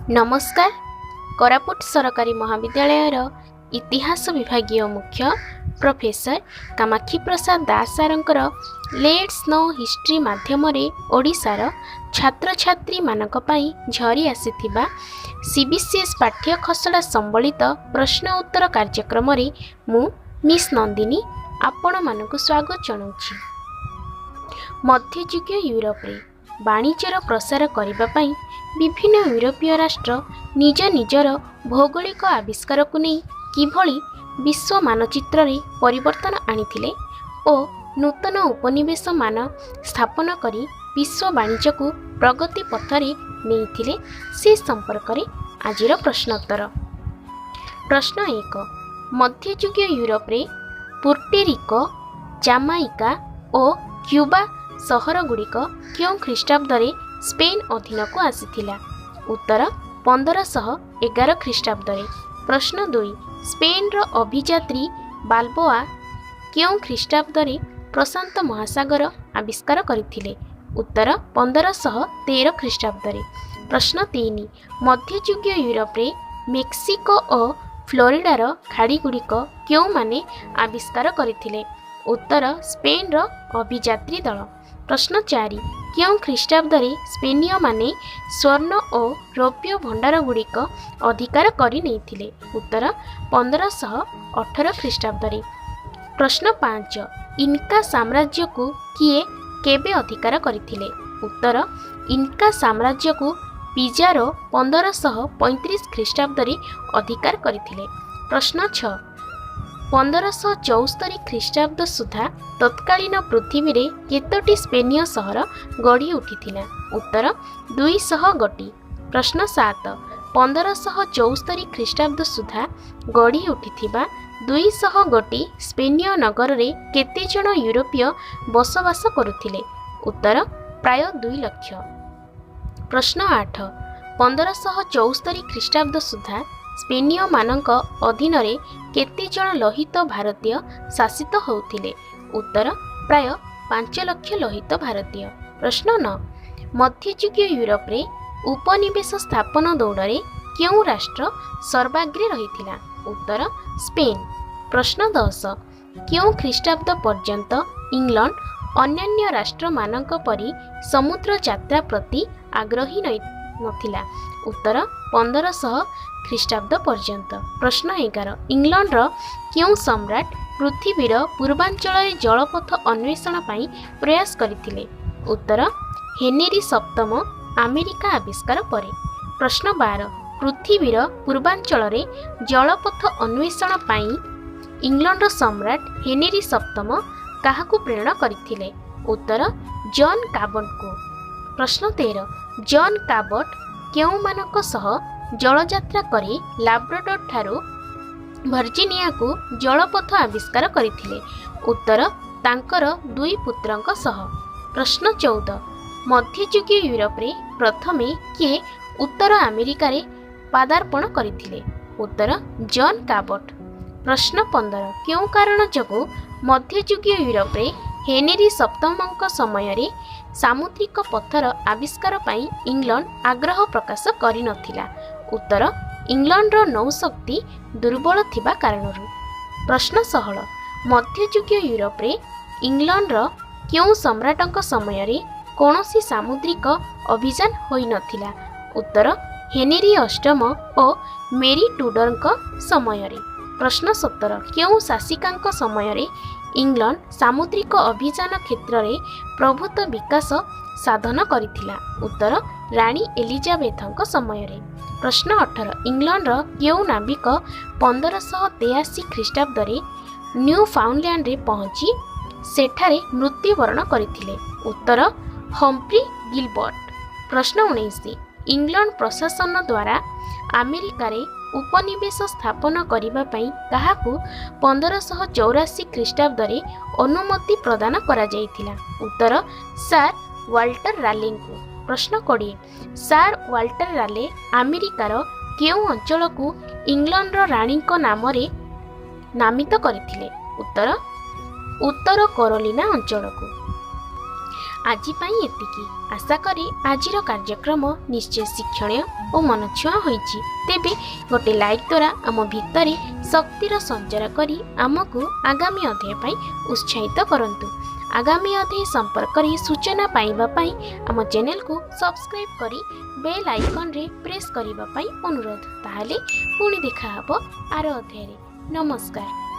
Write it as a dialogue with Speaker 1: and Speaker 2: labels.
Speaker 1: नमस्कार। कोरापुट सरकारी महाविद्यालयर इतिहास विभागीय मुख्य प्रोफेसर कामाक्षी प्रसाद दास सारंकर लेट्स नो हिस्ट्री माध्यम ओडिशार छात्र छात्री मानक पई झरी आसीथिबा सीबीसीएस पाठ्य खसड़ा संबलित प्रश्न उत्तर कार्यक्रम रे मु मिस नंदिनी आपण मानक स्वागत जनाउछि। मध्ययुगीय यूरोप रे वाणिज्यर प्रसार करबा पई विभिन्न यूरोपीय राष्ट्र निज निजर भौगोलिक आविष्कार को नहीं किभली विश्व मानचित्र रे परिवर्तन आनिथिले ओ नूतन उपनिवेश मान स्थापन करी विश्व वाणिज्य को प्रगति पथरे नेइथिले से संपर्क रे आजिर प्रश्नोत्तर। प्रश्न 1। मध्ययुगीय यूरोप रे पुर्टोरिको, जामाइका और क्यूबा सहर गुड़िक क्यों ख्रीष्टाब्द रे स्पेन अधीन को आसीथिला? उत्तर 1511 ख्रीष्टाब्द रे। प्रश्न 2। स्पेन रो अभियात्री बाल्बोआ क्यों ख्रीष्टाब्द रे प्रशांत महासागर आविष्कार करथिले? उत्तर 1513 ख्रीष्टाब्द रे। प्रश्न 3। मध्ययुगीय यूरोप रे मेक्सिको और फ्लोरिडार खाड़ी गुड़िक क्यों माने आविष्कार करथिले? उत्तर स्पेन रो अभियात्री दल। प्रश्न 4। क्यों ख्रीष्टाब्द रे स्पेनीय माने स्वर्ण और रौप्य भंडार गुड़िक अधिकार करि नेइथिले? उत्तर 1518 ख्रीष्टाब्द रे। प्रश्न 5। इनका साम्राज्य को किए केबे अधिकार करथिले? उत्तर इनका साम्राज्य को पिजारो 1535 ख्रीष्टाब्द रे अधिकार करथिले। प्रश्न 6। 1574 ख्रीष्टाब्द सुधा तत्कालीन पृथ्वी रे केतोटी स्पेनीय सहर गढ़ी उठिथिला? उत्तर 200 गोटी। प्रश्न 7। 1574 ख्रीष्टाब्द सुधा गढ़ी उठिथिबा 200 गोटी स्पेनीय नगर रे केते जन यूरोपीय बसवास करुथिले? उत्तर प्राय 2 लाख। प्रश्न 8। 1574 ख्रीष्टाब्द सुधा स्पेनीय मानक अधीन रे केते जन लोहित भारतीय शासित होउथिले? उत्तर प्राय 5 लाख लोहित भारतीय। प्रश्न 9। मध्ययुगीय यूरोप रे उपनिवेश स्थापन दौड़े क्यों राष्ट्र सर्वाग्रे रहिथिला? उत्तर स्पेन। प्रश्न 10। क्यों ख्रीष्टाब्द पर्यंत इंग्लैंड अन्यान्य राष्ट्र मानक परि समुद्र यात्रा प्रति आग्रही नथिला? उत्तर 1500 ख्रीष्टाब्द पर्यंत। प्रश्न 11। इंग्लैंड रो क्यों सम्राट पृथ्वीर पूर्वांचल जलपथ अन्वेषण पाई प्रयास करथिले? उत्तर हेनरी सप्तम अमेरिका आविष्कार परे। प्रश्न 12। पृथ्वीर पूर्वांचल रे जलपथ अन्वेषण पाई इंग्लैंड सम्राट हेनरी सप्तम काहाकू प्रेरणा करथिले? उत्तर जॉन काबट को। प्रश्न 13। जॉन काबट क्यों मानक सह जलयात्रा करी लाब्राडोर ठारू वर्जिनिया को जलपथ आविष्कार करथिले? उत्तर तांकर 2 पुत्रंक सह। प्रश्न 14। मध्ययुगीय यूरोप रे प्रथमे किए उत्तर अमेरिका रे पादार्पण करथिले? उत्तर जॉन काबट। प्रश्न 15। क्यों कारण जगो मध्ययुगीय यूरोप रे हेनरी सप्तमक समय रे सामुद्रिक पथर आविष्कार पाई इंग्लैंड आग्रह प्रकाश करि नथिला? उत्तर इंग्लैंड रो नौशक्ति दुर्बल थिबा कारणरू। प्रश्न 16। मध्ययुगीय यूरोप रे इंग्लैंड रो क्यों सम्राटक समय रे कोनोसी सामुद्रिक अभियान होई नथिला? उत्तर हेनरी अष्टम और मेरी टूडरक समय रे। प्रश्न 17। क्यों शासिकांक समय रे इंग्लैंड सामुद्रिक अभियान क्षेत्र में प्रभुत्व विकास साधन करिथिला? उत्तर रानी एलिजाबेथक समय रे। प्रश्न 18। इंग्लैंड रो क्यों नाविक 1583 ख्रीष्टाब्द रे न्यू फाउंडलैंड रे पहुंची सेठारे मृत्युवरण करथिले? उत्तर हम्फ्री गिलबर्ट। प्रश्न 19। इंग्लैंड प्रशासन द्वारा अमेरिका रे उपनिवेश स्थापन करिबा पई काहाकू 1584 ख्रीष्टाब्द रे अनुमति प्रदान करा जायथिला? उत्तर सर वाल्टर राले को। प्रश्न 20। सर वाल्टर राले अमेरिकार केउं अंचल को इंग्लैंड रो रानी को नाम रे नामित करथिले? उत्तर उत्तर कैरोलिना अंचल को। ଆଜି ପାଇଁ ଏତିକି। ଆଶା କରେ ଆଜିର କାର୍ଯ୍ୟକ୍ରମ ନିଶ୍ଚୟ ଶିକ୍ଷଣୀୟ ଓ ମନଛୁଆଁ ହୋଇଛି। ତେବେ ଗୋଟେ ଲାଇକ୍ ଦ୍ୱାରା ଆମ ଭିତରେ ଶକ୍ତିର ସଞ୍ଚାର କରି ଆମକୁ ଆଗାମୀ ଅଧ୍ୟାୟ ପାଇଁ ଉତ୍ସାହିତ କରନ୍ତୁ। ଆଗାମୀ ଅଧ୍ୟାୟ ସମ୍ପର୍କରେ ସୂଚନା ପାଇବା ପାଇଁ ଆମ ଚ୍ୟାନେଲକୁ ସବସ୍କ୍ରାଇବ୍ କରି ବେଲ୍ ଆଇକନ୍ରେ ପ୍ରେସ୍ କରିବା ପାଇଁ ଅନୁରୋଧ। ତାହେଲେ ପୁଣି ଦେଖାହେବ ଆର ଅଧ୍ୟାୟରେ। ନମସ୍କାର।